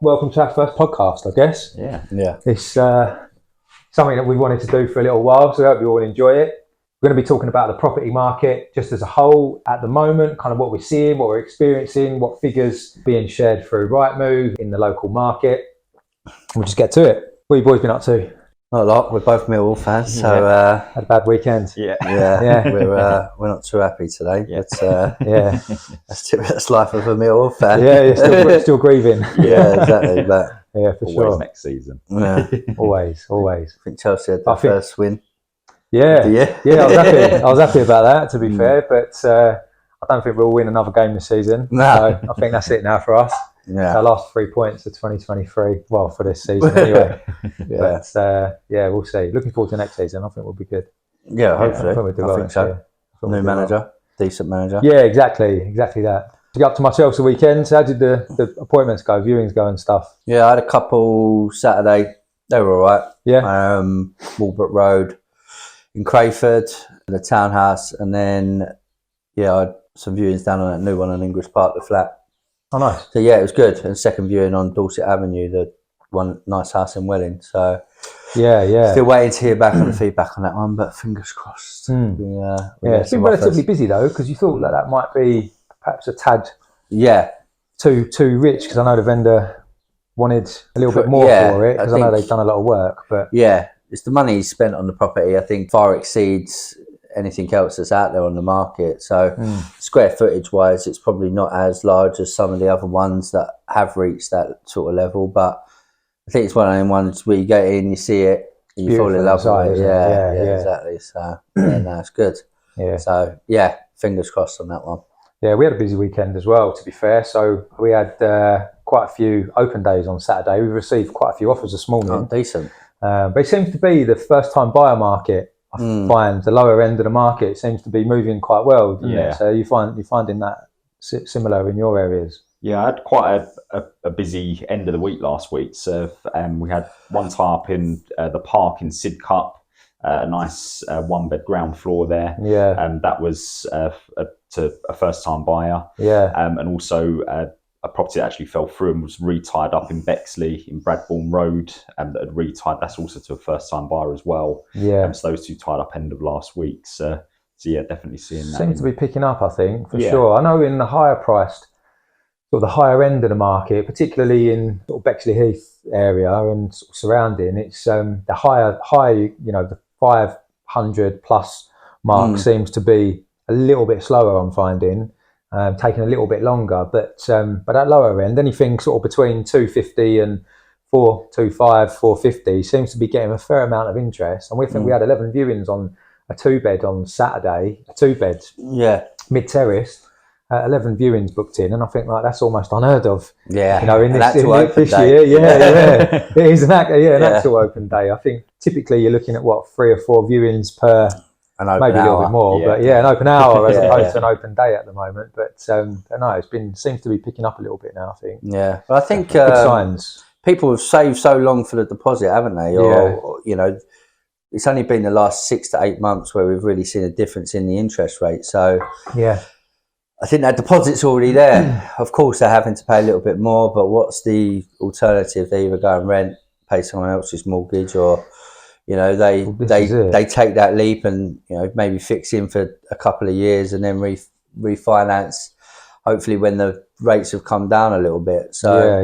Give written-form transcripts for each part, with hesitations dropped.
welcome to our first podcast, I guess. Yeah. It's something that we wanted to do for a little while, so I hope you all enjoy it. We're going to be talking about the property market just as a whole at the moment, kind of what we're seeing, what we're experiencing, what figures being shared through Rightmove in the local market. We'll just get to it. What have you boys been up to? Not a lot. We're both Millwall fans, so Had a bad weekend. yeah. We're not too happy today. Yeah. But that's life of a Millwall fan. Yeah, you're still grieving. Yeah, exactly. But Yeah, for Always sure. next season. yeah, Always. I think Chelsea had their first win. Yeah, Yeah. I was happy about that, to be fair, but I don't think we'll win another game this season. No. So I think that's it now for us. Yeah, Our last 3 points of 2023, well, for this season anyway. yeah, But we'll see. Looking forward to next season. I think we'll be good. yeah. I Hopefully, think we'll do I well think next so. year. I think New we'll do manager, well. decent manager. Yeah, exactly that. To get up to my Chelsea weekends, how did the appointments go, viewings go and stuff? Yeah, I had a couple Saturday. They were all right. Yeah, Walbrook Road in Crayford, the townhouse, and then I had some viewings down on that new one in English Park, the flat. oh nice. So yeah, it was good. And second viewing on Dorset Avenue, the one nice house in Welling. So Yeah. still waiting to hear back on the feedback on that one, but fingers crossed. We It's get been some relatively offers. busy though, because you thought that might be perhaps a tad Yeah, too rich, because I know the vendor wanted a little bit more Yeah, for it, because I know think- they've done a lot of work. But yeah. It's the money spent on the property. I think far exceeds anything else that's out there on the market. So square footage wise, it's probably not as large as some of the other ones that have reached that sort of level. But I think it's one of them ones where you go in, you see it, and you fall in beautiful love inside, with it. isn't it? Yeah. Exactly. So no, it's good. Yeah. So fingers crossed on that one. Yeah, we had a busy weekend as well, to be fair. So we had quite a few open days on Saturday. We received quite a few offers this morning. Oh, decent. But it seems to be the first-time buyer market. I find the lower end of the market seems to be moving quite well, doesn't it? So you're finding that similar in your areas. Yeah, I had quite a busy end of the week last week. So we had one tie-up in the park in Sidcup, a nice one-bed ground floor there. Yeah. That was to a first-time buyer. Yeah. And also a property that actually fell through and was retied up in Bexley in Bradbourne Road, that had retied. That's also to a first-time buyer as well. Yeah. So those two tied up end of last week. So yeah, definitely seeing that. Seems to be picking up, I think, for sure. I know in the higher priced, sort of the higher end of the market, particularly in sort of Bexleyheath area and sort of surrounding, it's the high, the 500 plus mark seems to be a little bit slower, I'm finding. Taking a little bit longer, but at lower end, anything sort of between 250 and 425, 450 seems to be getting a fair amount of interest. And we think we had 11 viewings on a 2-bed on Saturday, a 2-bed, mid-terrace, 11 viewings booked in, and I think that's almost unheard of. Yeah, in this day. year, yeah, it is an actual open day. I think typically you're looking at 3 or 4 viewings per. Maybe a little bit more, but an open hour as opposed to an open day at the moment. But no, seems to be picking up a little bit now, I think. Yeah, but I think good signs. People have saved so long for the deposit, haven't they? Or it's only been the last 6 to 8 months where we've really seen a difference in the interest rate. So I think that deposit's already there. Of course, they're having to pay a little bit more, but what's the alternative? They either go and rent, pay someone else's mortgage, or they take that leap and maybe fix in for a couple of years and then refinance, hopefully when the rates have come down a little bit. So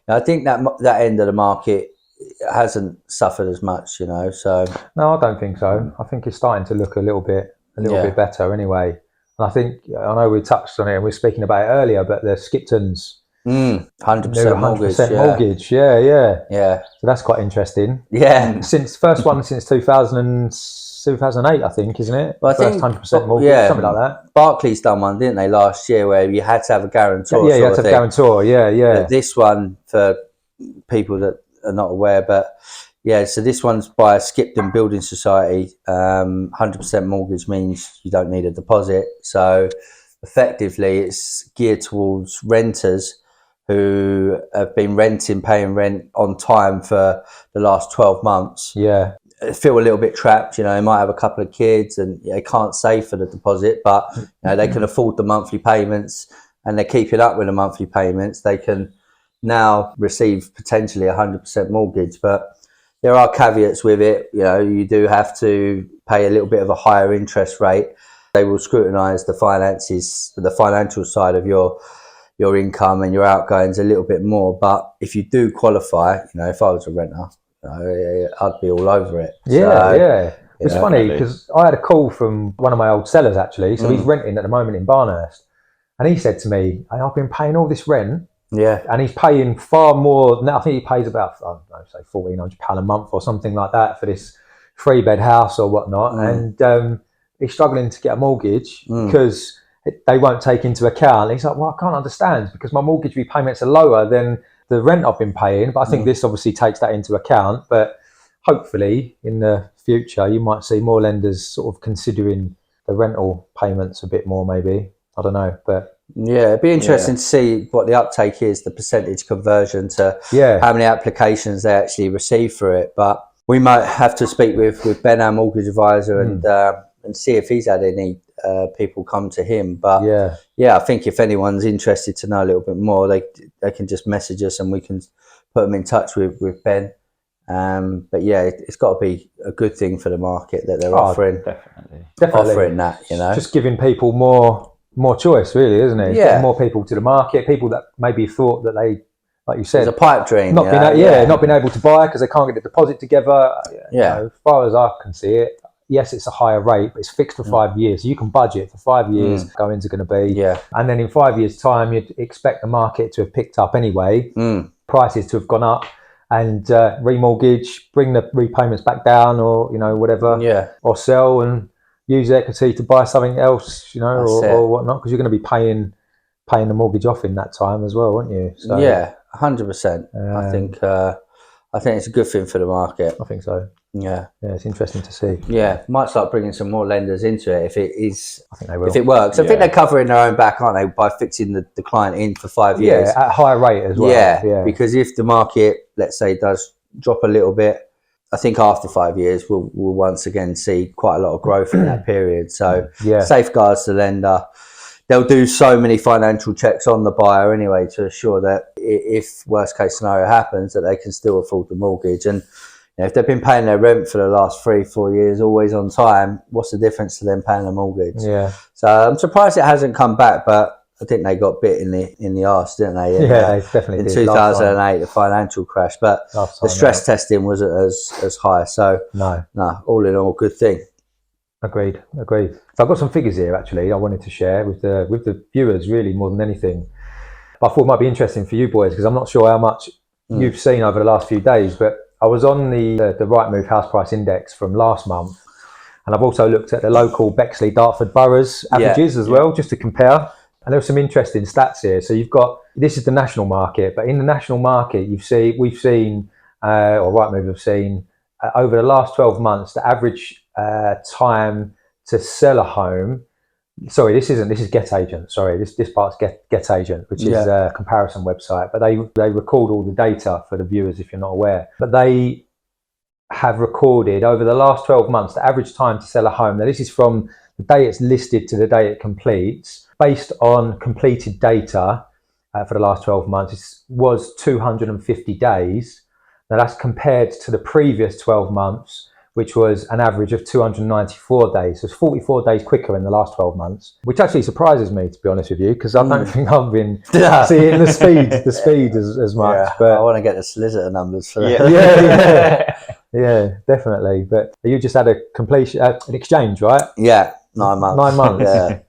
I think that end of the market hasn't suffered as much, So no, I don't think so. I think it's starting to look a little bit better anyway. And I know we touched on it and we were speaking about it earlier, but the Skipton's 100% mortgage. Mortgage, yeah. So that's quite interesting. Yeah. Since 2008, I think, isn't it? Well, I First think 100% mortgage, something like that. Barclays done one, didn't they, last year, where you had to have a guarantor. Yeah, you had to have a guarantor. Yeah. But this one, for people that are not aware, so this one's by a Skipton Building Society. 100% mortgage means you don't need a deposit. So effectively, it's geared towards renters who have been paying rent on time for the last 12 months. Yeah. Feel a little bit trapped, they might have a couple of kids and they can't save for the deposit, but they can afford the monthly payments and they're keeping up with the monthly payments. They can now receive potentially 100% mortgage, but there are caveats with it. You know, you do have to pay a little bit of a higher interest rate. They will scrutinise the finances, the financial side of your income and your outgoings a little bit more. But if you do qualify, you know, if I was a renter, you know, I'd be all over it. It's funny because I had a call from one of my old sellers actually. So he's renting at the moment in Barnhurst, and he said to me, hey, I've been paying all this rent. Yeah. And he's paying far more. Now I think he pays about, I don't know, say £1,400 a month or something like that for this 3-bed house or whatnot. And he's struggling to get a mortgage because they won't take into account. He's like, well, I can't understand because my mortgage repayments are lower than the rent I've been paying. But I think this obviously takes that into account. But hopefully in the future, you might see more lenders sort of considering the rental payments a bit more, maybe. I don't know, but yeah, it'd be interesting to see what the uptake is, the percentage conversion to how many applications they actually receive for it. But we might have to speak with Ben, our mortgage advisor, and see if he's had any people come to him. But I think if anyone's interested to know a little bit more, they can just message us and we can put them in touch with Ben. But yeah, it's got to be a good thing for the market that they're offering that, you know, just giving people more choice, really, isn't it? Getting more people to the market, people that maybe thought that they, like you said, it's a pipe dream, not been able to buy because they can't get the deposit together. You know, as far as I can see it, yes, it's a higher rate, but it's fixed for 5 years. So you can budget for 5 years goings are going to be. And then in 5 years' time, you'd expect the market to have picked up anyway, prices to have gone up, and remortgage, bring the repayments back down, or, you know, whatever, or sell and use equity to buy something else, you know, or whatnot, because you're going to be paying the mortgage off in that time as well, won't you? So, 100%. I think it's a good thing for the market. I think so. Yeah, it's interesting to see. Yeah, might start bringing some more lenders into it if it is. I think they will. If it works. I think they're covering their own back, aren't they, by fixing the client in for 5 years? Yeah, at a higher rate as well. Yeah, because if the market, let's say, does drop a little bit, I think after 5 years, we'll once again see quite a lot of growth in that period. So safeguards the lender. They'll do so many financial checks on the buyer anyway to assure that if worst case scenario happens, that they can still afford the mortgage. And you know, if they've been paying their rent for the last 3-4 years, always on time, what's the difference to them paying the mortgage? Yeah. So I'm surprised it hasn't come back, but I think they got bit in the arse, didn't they? They definitely did. In 2008, the financial crash, but the stress testing wasn't as high. So no, all in all, good thing. Agreed. So I've got some figures here actually I wanted to share with the viewers, really, more than anything. But I thought it might be interesting for you boys because I'm not sure how much you've seen over the last few days, but I was on the Rightmove house price index from last month, and I've also looked at the local Bexley, Dartford boroughs averages as well, just to compare. And there are some interesting stats here. So you've got, this is the national market, but in the national market, we've seen, or Rightmove have seen, over the last 12 months, the average time to sell a home. Sorry, this is Get Agent. Sorry, this part's Get Agent, which is a comparison website. But they record all the data for the viewers if you're not aware. But they have recorded over the last 12 months the average time to sell a home. Now this is from the day it's listed to the day it completes. Based on completed data for the last 12 months, was 250 days. Now that's compared to the previous 12 months, which was an average of 294 days. So it's 44 days quicker in the last 12 months, which actually surprises me, to be honest with you, because I don't think I've been seeing the speed as much. Yeah, but I want to get the solicitor numbers for that. Yeah, definitely. But you just had a completion, an exchange, right? Yeah, 9 months. 9 months. Yeah.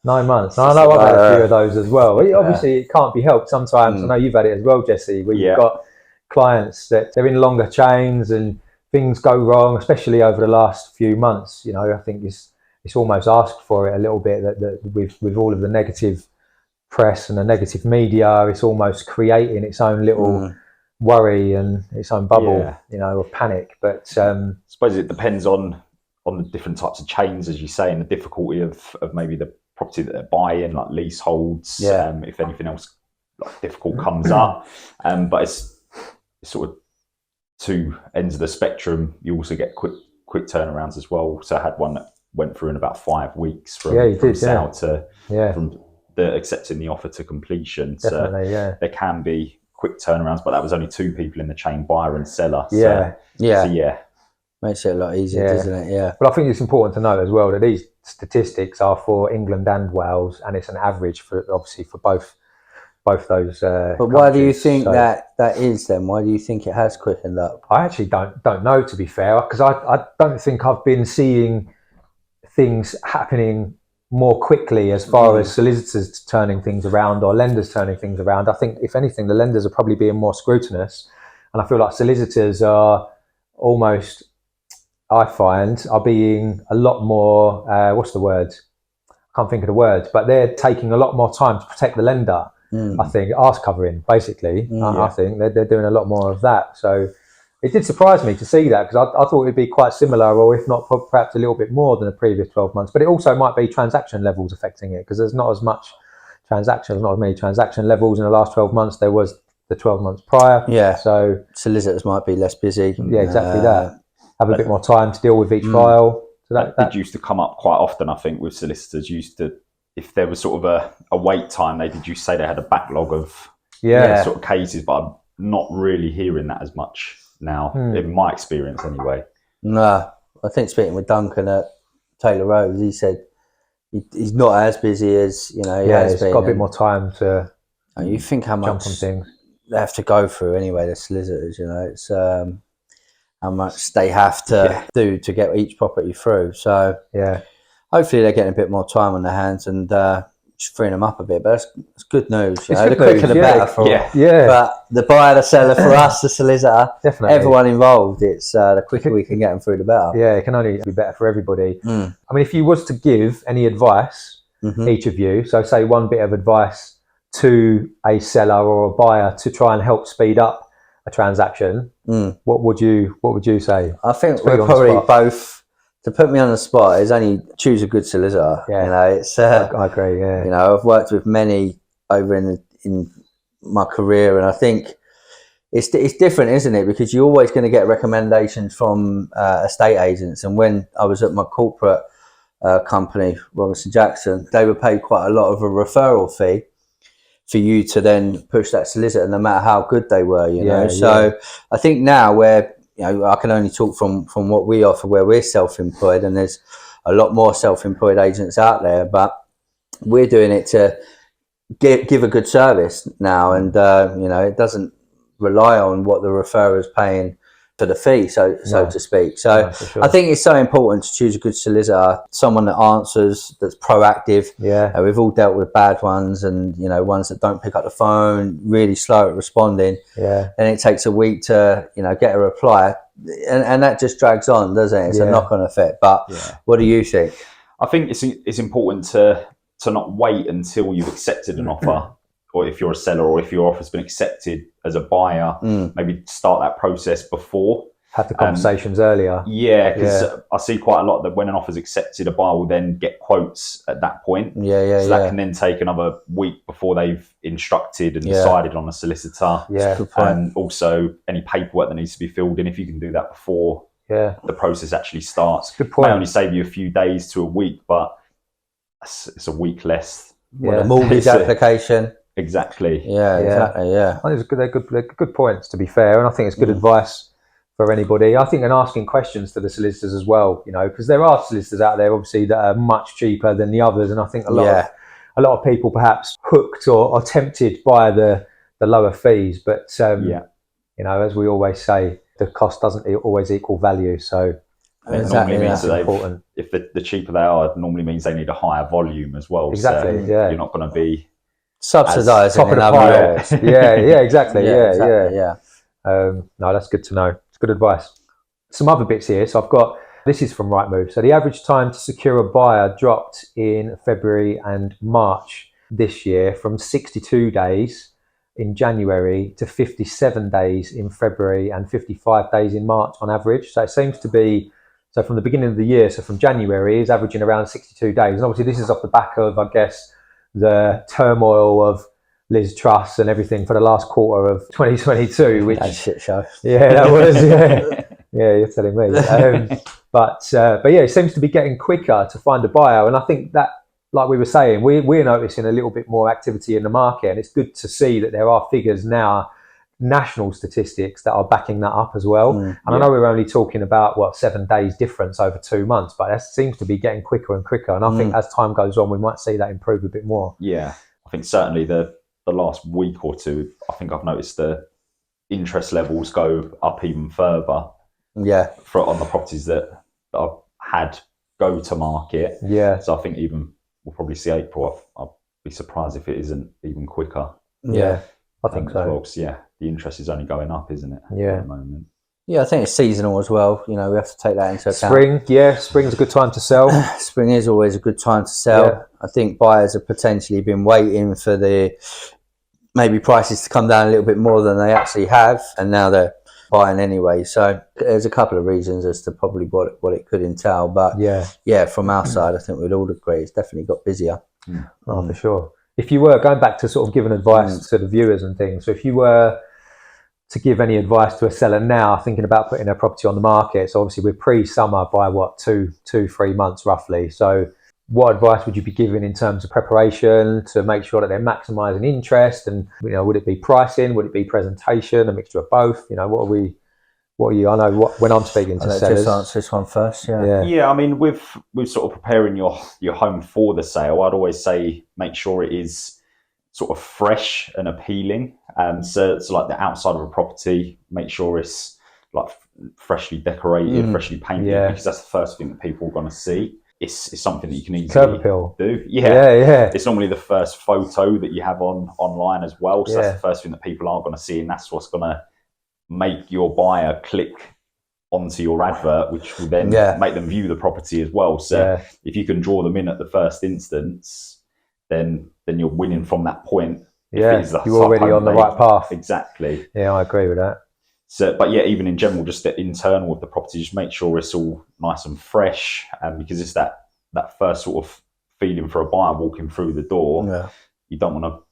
9 months. I know I've had a few of those as well. Obviously, it can't be helped sometimes. I know you've had it as well, Jesse, where you've got clients that they're in longer chains and things go wrong, especially over the last few months. You know, I think it's almost asked for it a little bit that with all of the negative press and the negative media, it's almost creating its own little worry and its own bubble, you know, of panic. But I suppose it depends on the different types of chains, as you say, and the difficulty of maybe the property that they're buying, like leaseholds, if anything else like difficult comes up. But it's sort of two ends of the spectrum. You also get quick turnarounds as well. So I had one that went through in about 5 weeks from sale to from the accepting the offer to completion. Definitely, so there can be quick turnarounds, but that was only 2 people in the chain, buyer and seller. Yeah. So makes it a lot easier, doesn't it? Yeah. But I think it's important to note as well that these statistics are for England and Wales, and it's an average for obviously for both those. But why do you think that is then? Why do you think it has quickened up? I actually don't know, to be fair, because I don't think I've been seeing things happening more quickly as far as solicitors turning things around or lenders turning things around. I think, if anything, the lenders are probably being more scrutinous, and I feel like solicitors are almost, I find, are being a lot more, what's the word? I can't think of the words, but they're taking a lot more time to protect the lender. I think arse covering, basically. I think they're doing a lot more of that. So it did surprise me to see that, because I thought it'd be quite similar, or if not perhaps a little bit more than the previous 12 months. But it also might be transaction levels affecting it, because there's not as many transaction levels in the last 12 months there was the 12 months prior. Yeah. So solicitors might be less busy. Yeah, exactly that. Have a bit more time to deal with each file. So that used to come up quite often, I think, with solicitors. If there was sort of a wait time, they say they had a backlog of sort of cases, but I'm not really hearing that as much now, in my experience anyway. No, I think speaking with Duncan at Taylor Rose, he said he's not as busy as he has been. He's got a bit more time to. You think how much jump on things they have to go through anyway, the solicitors, it's how much they have to do to get each property through. So hopefully they're getting a bit more time on their hands and just freeing them up a bit. But that's good news. The quicker the better for But the buyer, the seller, for us, the solicitor, definitely everyone involved, it's the quicker we can get them through, the better. Yeah, it can only be better for everybody. I mean, if you was to give any advice, each of you, so say one bit of advice to a seller or a buyer to try and help speed up a transaction, what would you say? I think we're probably both, to put me on the spot, is only choose a good solicitor. It's I agree. Yeah, I've worked with many over in my career, and I think it's different, isn't it? Because you're always going to get recommendations from estate agents. And when I was at my corporate company, Robinson Jackson, they were paid quite a lot of a referral fee for you to then push that solicitor, no matter how good they were, So I think now where, I can only talk from what we offer, where we're self-employed, and there's a lot more self-employed agents out there, but we're doing it to give a good service now. And, it doesn't rely on what the referrer is paying for the fee, so to speak. So sure. I think it's so important to choose a good solicitor, someone that answers, that's proactive. We've all dealt with bad ones, and ones that don't pick up the phone, really slow at responding. And it takes a week to get a reply, and that just drags on, doesn't it? It's a knock-on effect. But what do you think? I think it's important to not wait until you've accepted an offer, or if you're a seller, or if your offer's been accepted as a buyer, maybe start that process before. Have the conversations earlier. Yeah, because I see quite a lot that when an offer's accepted, a buyer will then get quotes at that point. So that can then take another week before they've instructed and decided on a solicitor. And also any paperwork that needs to be filled in, if you can do that before the process actually starts. Good point. It may only save you a few days to a week, but it's a week less. The mortgage application. Exactly. Exactly. I think they're good points, to be fair, and I think it's good advice for anybody. I think, and asking questions to the solicitors as well, because there are solicitors out there, obviously, that are much cheaper than the others, and I think a lot of people perhaps hooked or tempted by the lower fees, but as we always say, the cost doesn't always equal value. So exactly, that's important. If the cheaper they are, it normally means they need a higher volume as well. Exactly. So you're not going to be subsidising top of the pile. Exactly. No, that's good to know. It's good advice. Some other bits here. So I've got, this is from Rightmove. So the average time to secure a buyer dropped in February and March this year from 62 days in January to 57 days in February and 55 days in March on average. So it seems to be, so from the beginning of the year, so from January, is averaging around 62 days. And obviously this is off the back of, I guess, the turmoil of Liz Truss and everything for the last quarter of 2022, which that shit show. That was you're telling me. But it seems to be getting quicker to find a buyer, and I think that, like we were saying, we're noticing a little bit more activity in the market, and it's good to see that there are figures now national statistics that are backing that up as well. And I know we're only talking about 7 days difference over 2 months, but that seems to be getting quicker and quicker. And I think as time goes on, we might see that improve a bit more. Yeah, I think certainly the last week or two, I think I've noticed the interest levels go up even further. Yeah, on the properties that I've had go to market. Yeah. So I think even we'll probably see April. I'll be surprised if it isn't even quicker. Yeah, I think so. Well, yeah, the interest is only going up, isn't it? Yeah. At the moment. Yeah, I think it's seasonal as well. You know, we have to take that into account. Spring, yeah, spring's a good time to sell. Spring is always a good time to sell. Yeah. I think buyers have potentially been waiting for the maybe prices to come down a little bit more than they actually have, and now they're buying anyway. So there's a couple of reasons as to probably what it could entail. But yeah, from our side, I think we'd all agree it's definitely got busier. Oh, for sure. If you were going back to sort of giving advice to the viewers and things, so if you were to give any advice to a seller now thinking about putting their property on the market, so obviously we're pre-summer by 2-3 months roughly. So what advice would you be giving in terms of preparation to make sure that they're maximising interest? And would it be pricing? Would it be presentation? A mixture of both? What are you? I know when I'm speaking to sellers. Just answer this one first. Yeah. I mean, with sort of preparing your home for the sale, I'd always say make sure it is sort of fresh and appealing. So it's like the outside of a property. Make sure it's like freshly decorated, freshly painted, because that's the first thing that people are going to see. It's something that you can easily do. Yeah. It's normally the first photo that you have online as well. So that's the first thing that people are going to see, and that's what's going to make your buyer click onto your advert, which will then make them view the property as well. So if you can draw them in at the first instance, then you're winning from that point. Yeah, you're already on the right path. Exactly. Yeah, I agree with that. So, but yeah, even in general, just the internal of the property, just make sure it's all nice and fresh, because it's that first sort of feeling for a buyer walking through the door. Yeah. You don't want to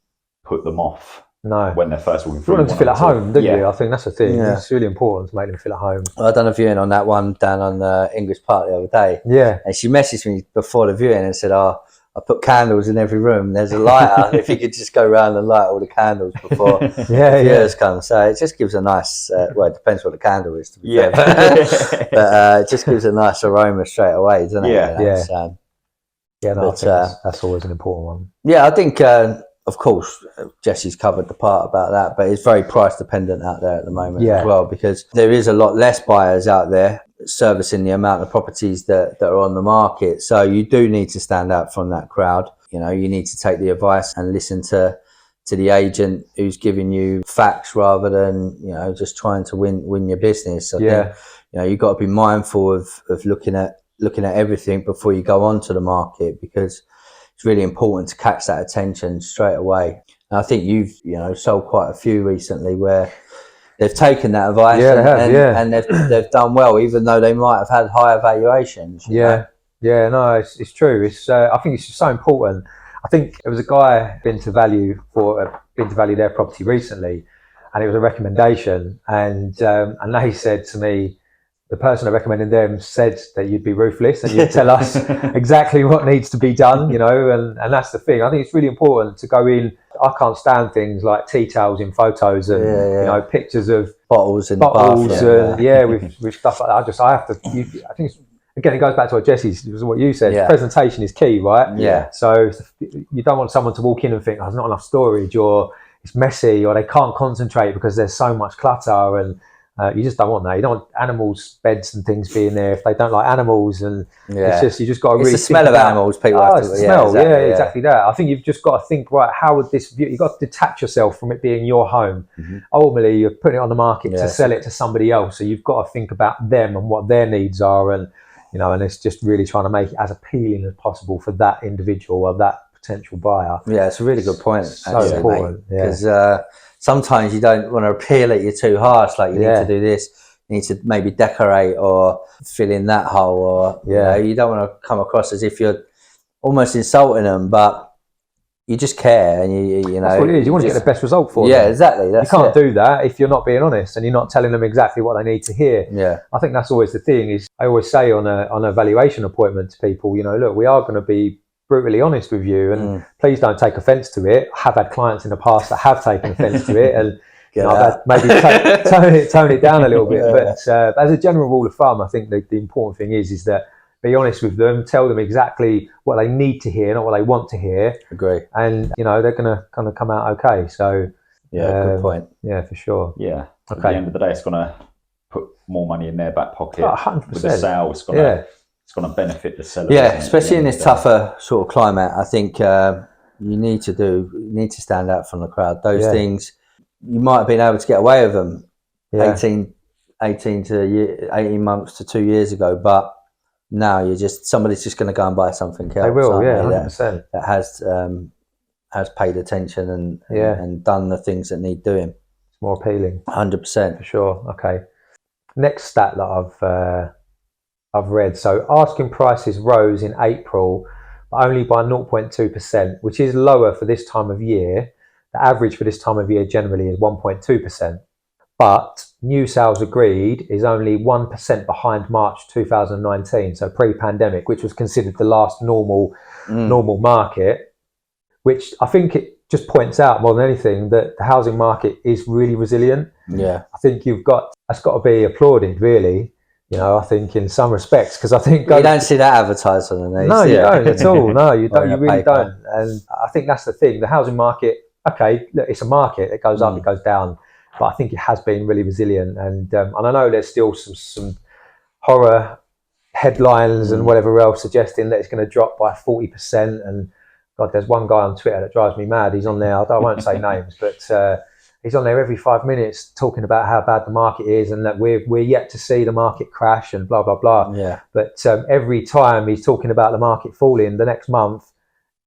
put them off. No. When they're first walking through. You want them to feel at home, don't you? I think that's the thing. Yeah. It's really important to make them feel at home. Well, I done a viewing on that one down on English Park the other day. Yeah. And she messaged me before the viewing and said, I put candles in every room. There's a lighter. If you could just go around and light all the candles before the viewers come. So it just gives a nice, well, it depends what the candle is, to be fair. But it just gives a nice aroma straight away, doesn't it? That's always an important one. Yeah, I think, of course, Jesse's covered the part about that, but it's very price dependent out there at the moment as well, because there is a lot less buyers out there servicing the amount of properties that are on the market. So you do need to stand out from that crowd. You need to take the advice and listen to the agent who's giving you facts rather than, just trying to win your business. I think, you've got to be mindful of looking at everything before you go onto the market, because it's really important to catch that attention straight away. And I think you've, sold quite a few recently where they've taken that advice and they've done well, even though they might have had higher valuations. No, it's true. I think it's just so important. I think there was a guy been to value their property recently, and it was a recommendation, and they said to me, the person that recommended them said that you'd be ruthless and you'd tell us exactly what needs to be done, and that's the thing. I think it's really important to go in. I can't stand things like tea towels in photos and pictures of bottles in the bathroom. and with stuff like that. I think again, it goes back to what you said. Presentation is key, right? Yeah. So you don't want someone to walk in and think, there's not enough storage, or it's messy, or they can't concentrate because there's so much clutter, and you just don't want that. You don't want animals' beds and things being there if they don't like animals, and it's just, you just got to really. It's the smell of animals. People have to. It's the smell. Exactly that. I think you've just got to think, right, how would this view? You've got to detach yourself from it being your home. Mm-hmm. Ultimately, you're putting it on the market to sell it to somebody else, so you've got to think about them and what their needs are, and and it's just really trying to make it as appealing as possible for that individual or that potential buyer. Yeah, it's a really good point. So important, because sometimes you don't want to appeal at you too harsh. Like you need to do this, you need to maybe decorate or fill in that hole, or you don't want to come across as if you're almost insulting them, but you just care, and you know that's what it is. You want to get the best result for them. Yeah, exactly. You can't do that if you're not being honest and you're not telling them exactly what they need to hear. Yeah, I think that's always the thing. Is I always say on a valuation appointment to people, look, we are going to be brutally honest with you, and please don't take offence to it. I have had clients in the past that have taken offence to it, and maybe tone it down a little bit. But as a general rule of thumb, I think the important thing is that be honest with them, tell them exactly what they need to hear, not what they want to hear. Agree. And they're going to kind of come out okay. So good point. Yeah, for sure. Yeah. Okay. At the end of the day, it's going to put more money in their back pocket. 100%. With the sale, it's going to benefit the seller. Yeah, especially in this tougher sort of climate. I think you need to stand out from the crowd. Those things, you might have been able to get away with them 18 months to 2 years ago, but now somebody's just going to go and buy something else. They will, 100%. That has paid attention and done the things that need doing. It's more appealing. 100%. For sure. Okay. Next stat that I've read. So asking prices rose in April, but only by 0.2%, which is lower for this time of year. The average for this time of year generally is 1.2%. But new sales agreed is only 1% behind March 2019, so pre-pandemic, which was considered the last normal market, which I think it just points out more than anything that the housing market is really resilient. Yeah. I think that's got to be applauded, really. I think in some respects, because I think you don't see that advertised on the news. No, you don't at all. No, you don't. You really don't. And I think that's the thing. The housing market, okay, look, it's a market. It goes up, it goes down, but I think it has been really resilient. And I know there's still some horror headlines and whatever else suggesting that it's going to drop by 40%. And God, there's one guy on Twitter that drives me mad. He's on there. I won't say names, but he's on there every 5 minutes talking about how bad the market is and that we're yet to see the market crash and blah, blah, blah. Yeah. But every time he's talking about the market falling the next month,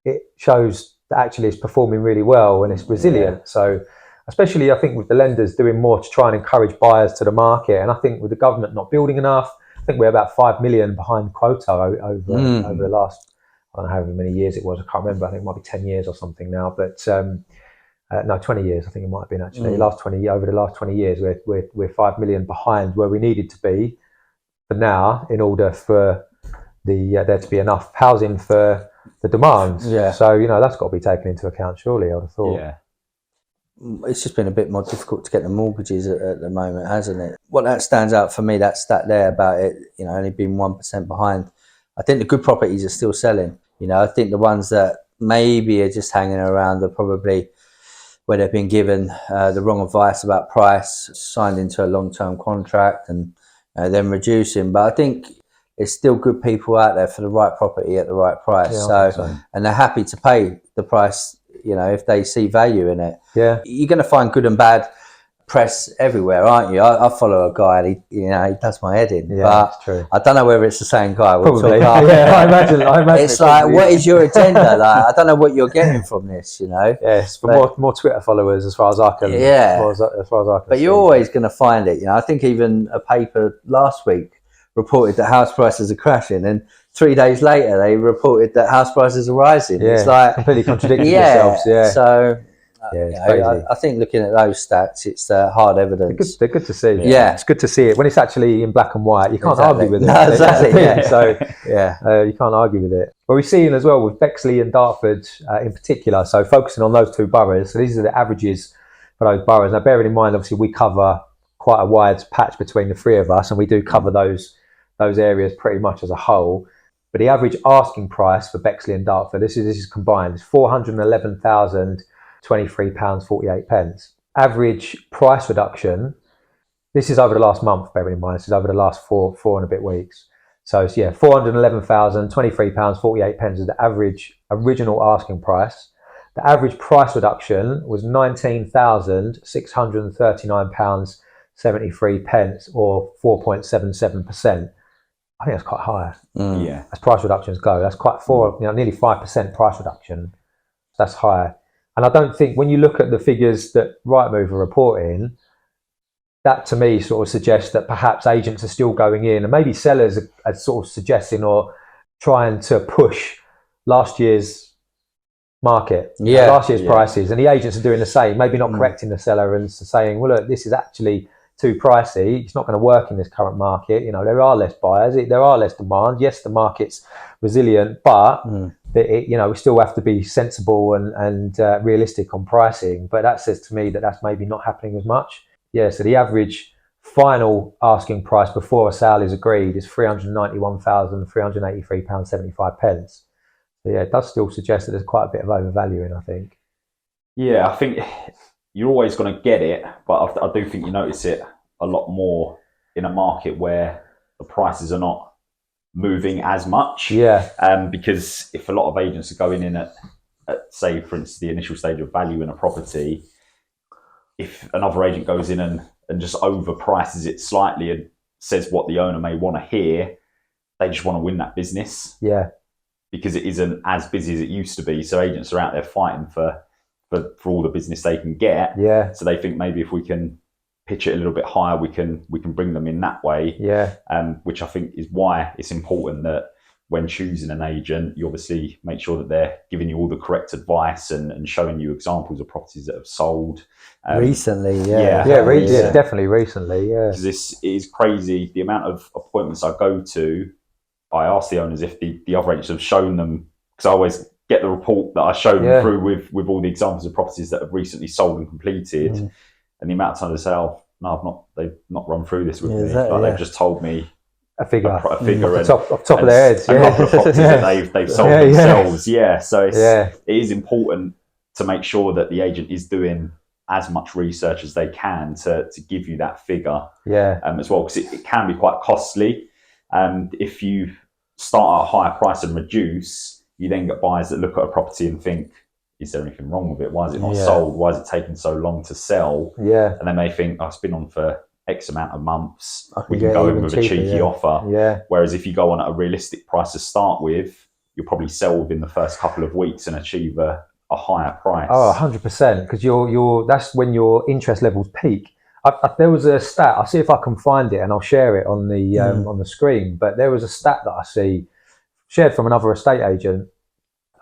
it shows that actually it's performing really well and it's resilient. Yeah. So especially I think with the lenders doing more to try and encourage buyers to the market. And I think with the government not building enough, I think we're about 5 million behind quota over the last, I don't know how many years it was. I can't remember. I think it might be 10 years or something now. But no, 20 years. I think it might have been actually over the last 20 years. We're 5 million behind where we needed to be for now in order for there to be enough housing for the demands. Yeah. So that's got to be taken into account. Surely, I would have thought. Yeah. It's just been a bit more difficult to get the mortgages at the moment, hasn't it? What that stands out for me, that stat there about it, only being 1% behind. I think the good properties are still selling. I think the ones that maybe are just hanging around are probably where they've been given the wrong advice about price, signed into a long-term contract and then reducing. But I think there's still good people out there for the right property at the right price. So, and they're happy to pay the price, if they see value in it. Yeah. You're going to find good and bad press everywhere, aren't you? I follow a guy and he does my head in. Yeah, but that's true. I don't know whether it's the same guy. Probably. Yeah, I imagine it's like, what is your agenda? Like, I don't know what you're getting from this, Yes, for more Twitter followers as far as I can. Yeah. As far as I can. But you're always going to find it. I think even a paper last week reported that house prices are crashing, and 3 days later they reported that house prices are rising. Yeah, it's like completely contradicting themselves. Yeah. So. It's crazy. I think looking at those stats, it's hard evidence. They're good to see. Yeah, it's good to see it when it's actually in black and white. You can't argue with it. No, exactly. Yeah. So you can't argue with it. But we've seen as well with Bexley and Dartford in particular. So focusing on those two boroughs. So these are the averages for those boroughs. Now, bearing in mind, obviously, we cover quite a wide patch between the three of us, and we do cover those areas pretty much as a whole. But the average asking price for Bexley and Dartford, this is combined, is £411,023.48. Average price reduction, this is over the last month, bearing in mind, this is over the last four and a bit weeks. So it's, £411,023.48 is the average original asking price. The average price reduction was £19,639.73 or 4.77%. I think that's quite high. Yeah. As price reductions go, that's quite nearly 5% price reduction. That's high. And I don't think when you look at the figures that Rightmove are reporting, that to me sort of suggests that perhaps agents are still going in and maybe sellers are sort of suggesting or trying to push last year's market, last year's prices, and the agents are doing the same, maybe not correcting the seller and saying, well, look, this is actually too pricey. It's not going to work in this current market. There are less buyers. There are less demand. Yes, the market's resilient, but we still have to be sensible and realistic on pricing. But that says to me that that's maybe not happening as much. Yeah, so the average final asking price before a sale is agreed is £391,383.75. So yeah, it does still suggest that there's quite a bit of overvaluing, I think. Yeah, I think you're always going to get it, but I do think you notice it a lot more in a market where the prices are not moving as much. Yeah. Because if a lot of agents are going in at say, for instance, the initial stage of value in a property, if another agent goes in and just overprices it slightly and says what the owner may want to hear, they just want to win that business. Yeah. Because it isn't as busy as it used to be. So agents are out there fighting for all the business they can get. Yeah. So they think maybe if we can pitch it a little bit higher, we can bring them in that way. Yeah. Which I think is why it's important that when choosing an agent, you obviously make sure that they're giving you all the correct advice and showing you examples of properties that have sold. Recently, definitely recently, yeah. Because it is crazy, the amount of appointments I go to, I ask the owners if the other agents have shown them, because I always get the report that I show them through with all the examples of properties that have recently sold and completed, and the amount of time they say, "Oh, no, they've not run through this with me. They've just told me a figure, a figure, off top of their heads, a couple of properties that they've sold themselves." So it is important to make sure that the agent is doing as much research as they can to give you that figure, as well, because it can be quite costly. If you start at a higher price and reduce, you then get buyers that look at a property and think, is there anything wrong with it? Why is it not sold? Why is it taking so long to sell? Yeah. And they may think, oh, it's been on for X amount of months. We can go in with a cheeky offer. Yeah. Whereas if you go on at a realistic price to start with, you'll probably sell within the first couple of weeks and achieve a higher price. Oh, 100%. Because that's when your interest levels peak. There was a stat. I'll see if I can find it and I'll share it on the screen. But there was a stat that I see shared from another estate agent.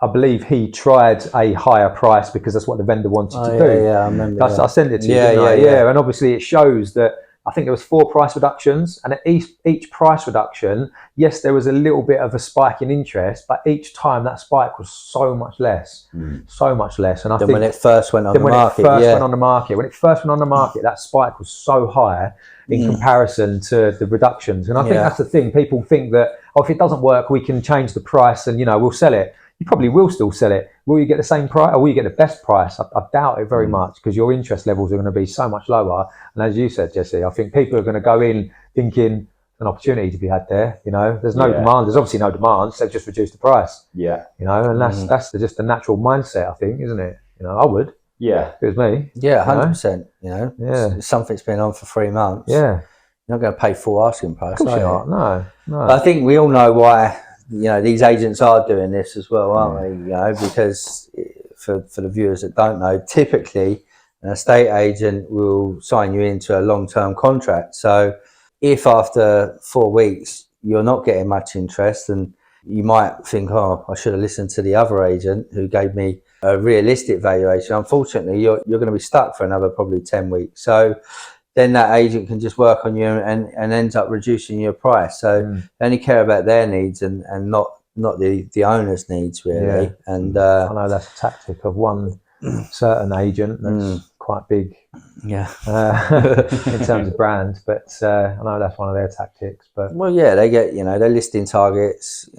I believe he tried a higher price because that's what the vendor wanted to do. Yeah, I remember. I sent it to you. Yeah. And obviously it shows that I think there was 4 price reductions, and at each price reduction, yes, there was a little bit of a spike in interest, but each time that spike was so much less. And I think when it first went on the market, when it first went on the market, that spike was so high in comparison to the reductions. And I think that's the thing. People think that, if it doesn't work, we can change the price and we'll sell it. You probably will still sell it. Will you get the same price, or will you get the best price? I doubt it very much, because your interest levels are going to be so much lower. And as you said, Jesse, I think people are going to go in thinking an opportunity to be had there. There's no demand. There's obviously no demand, so they've just reduced the price. And that's just the natural mindset, I think, isn't it? I would. Yeah. If it was me. Yeah, 100%. Something's been on for 3 months. Yeah. You're not going to pay full asking price. Of course you're not. No. But I think we all know why. These agents are doing this as well, aren't they? Because for the viewers that don't know, typically an estate agent will sign you into a long-term contract. So if after 4 weeks you're not getting much interest, then you might think, I should have listened to the other agent who gave me a realistic valuation. Unfortunately, you're going to be stuck for another probably 10 weeks. So then that agent can just work on you and ends up reducing your price. So they only care about their needs and not the owner's needs, really. Yeah. And I know that's a tactic of one certain agent that's quite big in terms of brands, but I know that's one of their tactics. But they get their listing targets.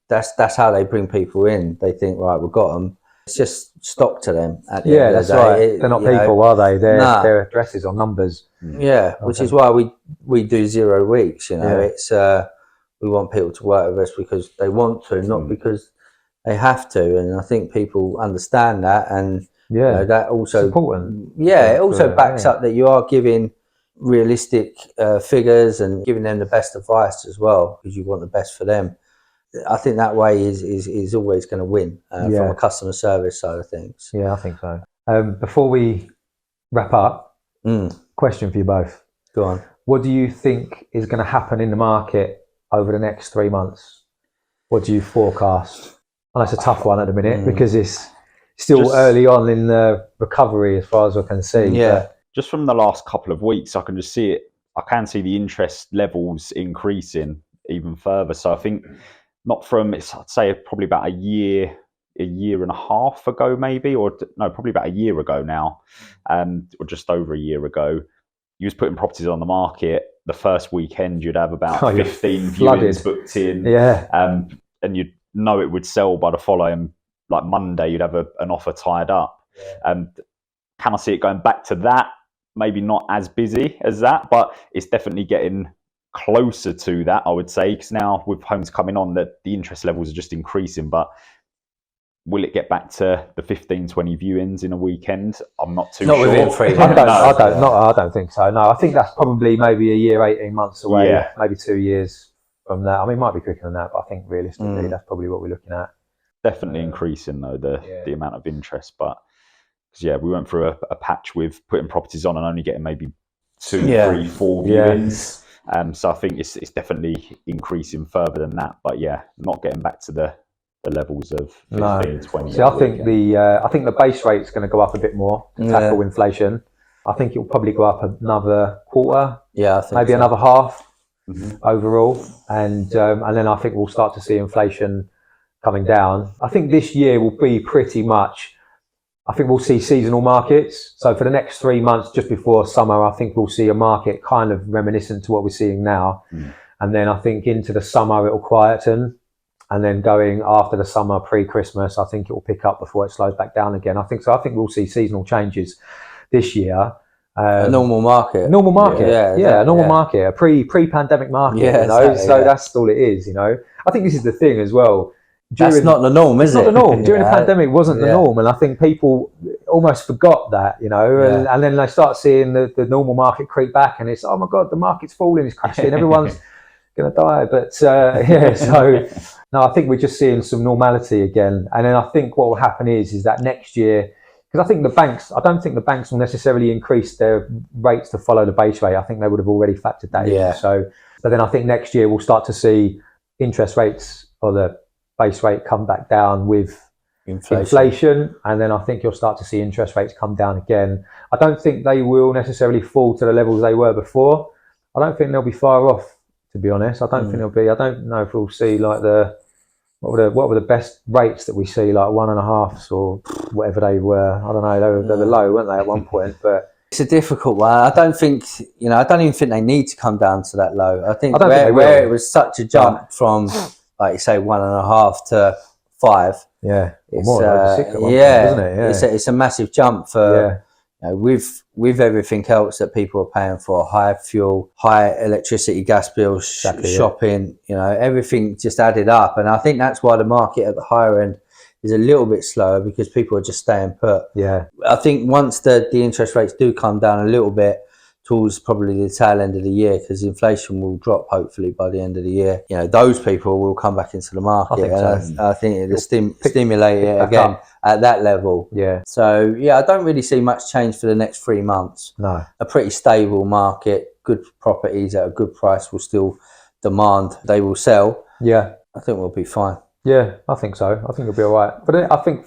That's how they bring people in. They think, right, we've got them. It's just stock to them at the end of the day. Right. They're not people, are they? They're addresses or numbers. Yeah, which is why we do 0 weeks. It's we want people to work with us because they want to, not because they have to. And I think people understand that, and that also it's important. Yeah, it also backs up that you are giving realistic figures and giving them the best advice as well, because you want the best for them. I think that way is always going to win from a customer service side of things. Yeah, I think so. Before we wrap up, question for you both. Go on. What do you think is going to happen in the market over the next 3 months? What do you forecast? And that's a tough one at the minute because it's still early on in the recovery as far as I can see. Yeah. Just from the last couple of weeks, I can just see it. I can see the interest levels increasing even further. So I think not from, I'd say probably about a year and a half ago, maybe, or no, probably about a year ago now, or just over a year ago. You was putting properties on the market. The first weekend, you'd have about 15 viewings booked in. Yeah. And you'd know it would sell by the following, like Monday, you'd have an offer tied up. Yeah. Can I see it going back to that? Maybe not as busy as that, but it's definitely getting closer to that, I would say, because now with homes coming on, that the interest levels are just increasing. But will it get back to the 15, 20 viewings in a weekend? I'm not too sure. Within 3 I months. I don't think so. No, I think that's probably maybe a year, 18 months away, maybe 2 years from that. I mean, it might be quicker than that, but I think realistically, that's probably what we're looking at. Definitely increasing though, the amount of interest. But we went through a patch with putting properties on and only getting maybe 2, 3, 4 viewings. So I think it's definitely increasing further than that. But not getting back to the levels of 15, 20. See, I think the base rate's going to go up a bit more to tackle inflation. I think it'll probably go up another quarter. Yeah, I think maybe another half overall, and then I think we'll start to see inflation coming down. I think this year will be pretty much. I think we'll see seasonal markets. So for the next 3 months, just before summer, I think we'll see a market kind of reminiscent to what we're seeing now. And then I think into the summer it'll quieten. And then going after the summer, pre-Christmas, I think it will pick up before it slows back down again. I think so. I think we'll see seasonal changes this year. A normal market. A normal market, a pre-pandemic market. So that's all it is. I think this is the thing as well. That's not the norm, is it? It's not the norm. During the pandemic, wasn't the norm, and I think people almost forgot that. And then they start seeing the normal market creep back, and it's, oh my God, the market's falling, it's crashing, everyone's going to die. But so no, I think we're just seeing some normality again. And then I think what will happen is that next year, because I think I don't think the banks will necessarily increase their rates to follow the base rate. I think they would have already factored that in. So, but then I think next year we'll start to see interest rates or the base rate come back down with inflation, and then I think you'll start to see interest rates come down again. I don't think they will necessarily fall to the levels they were before. I don't think they'll be far off, to be honest. I don't think they'll be. I don't know if we'll see like what were the best rates that we see, like 1.5s or whatever they were. I don't know. They were low, weren't they, at one point? But it's a difficult one. I don't think I don't even think they need to come down to that low. I think where it was such a jump from, like you say, 1.5 to 5. Yeah, it's more like 6 at one point, isn't it? Yeah. It's a massive jump for with everything else that people are paying for, high fuel, high electricity, gas bills, shopping. Everything just added up, and I think that's why the market at the higher end is a little bit slower, because people are just staying put. Yeah, I think once the interest rates do come down a little bit towards probably the tail end of the year, because inflation will drop hopefully by the end of the year, those people will come back into the market. I think it'll stimulate it again at that level. So I don't really see much change for the next 3 months. No, a pretty stable market. Good properties at a good price will still demand, they will sell. I think we'll be fine. I think so. I think it'll be all right. But I think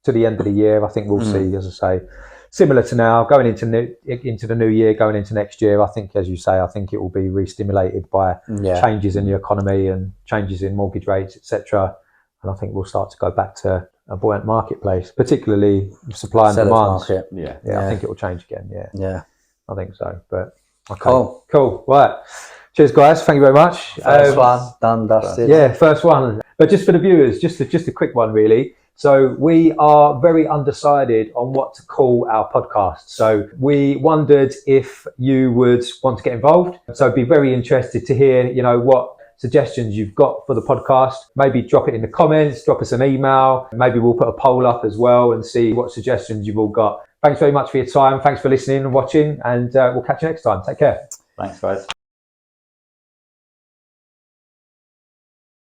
to the end of the year, I think we'll see, as I say, similar to now, going into the new year, going into next year. I think, as you say, I think it will be re-stimulated by changes in the economy and changes in mortgage rates, etc. And I think we'll start to go back to a buoyant marketplace, particularly supply and demand. I think it will change again. I think so. But okay, cool. Right. Cheers, guys. Thank you very much. First one done, dusted. First one. But just for the viewers, just a quick one, really. So we are very undecided on what to call our podcast. So we wondered if you would want to get involved. So I'd be very interested to hear, what suggestions you've got for the podcast. Maybe drop it in the comments, drop us an email. Maybe we'll put a poll up as well and see what suggestions you've all got. Thanks very much for your time. Thanks for listening and watching, and we'll catch you next time. Take care. Thanks, guys.